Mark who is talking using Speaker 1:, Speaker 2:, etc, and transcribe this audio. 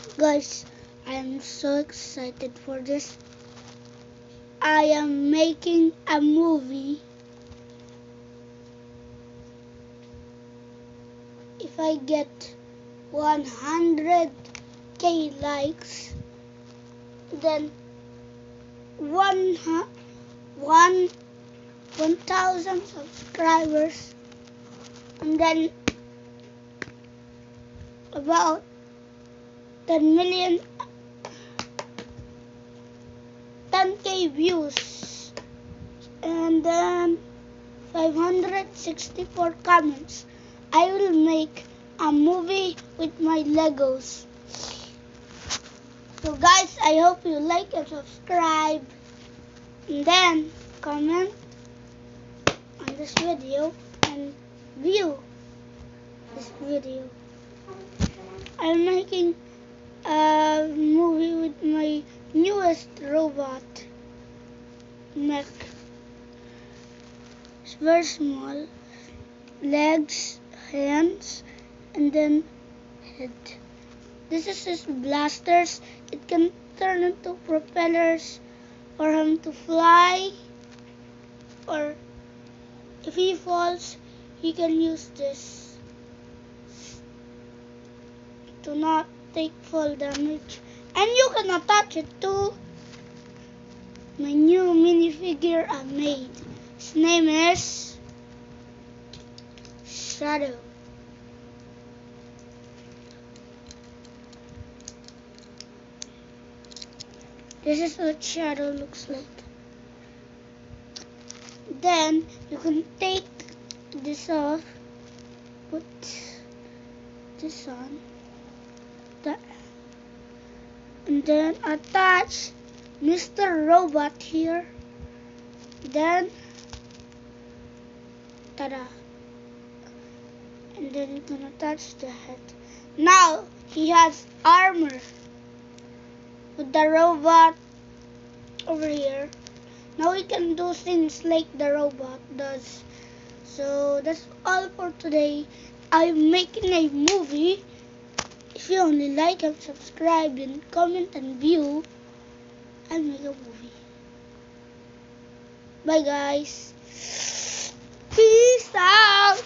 Speaker 1: Guys, I am so excited for this. I am making a movie. If I get 100k likes, then 1,000 subscribers, and then about 10 million, 10k views, and then 564 comments. I will make a movie with my Legos. So guys, I hope you like and subscribe, and then comment on this video and view this video. I'm making a movie with my newest robot mech. It's very small, legs, hands, and then head. This is his blasters. It can turn into propellers for him to fly, or if he falls, he can use this to not take full damage. And you can attach it to my new minifigure I made. His name is Shadow. This is what Shadow looks like. Then you can take this off, put this on, and then attach Mr. Robot here. Then, tada! And then you can attach the head. Now he has armor with the robot over here. Now we can do things like the robot does. So that's all for today. I'm making a movie. If you only like and subscribe and comment and view, I'll make a movie. Bye guys. Peace out.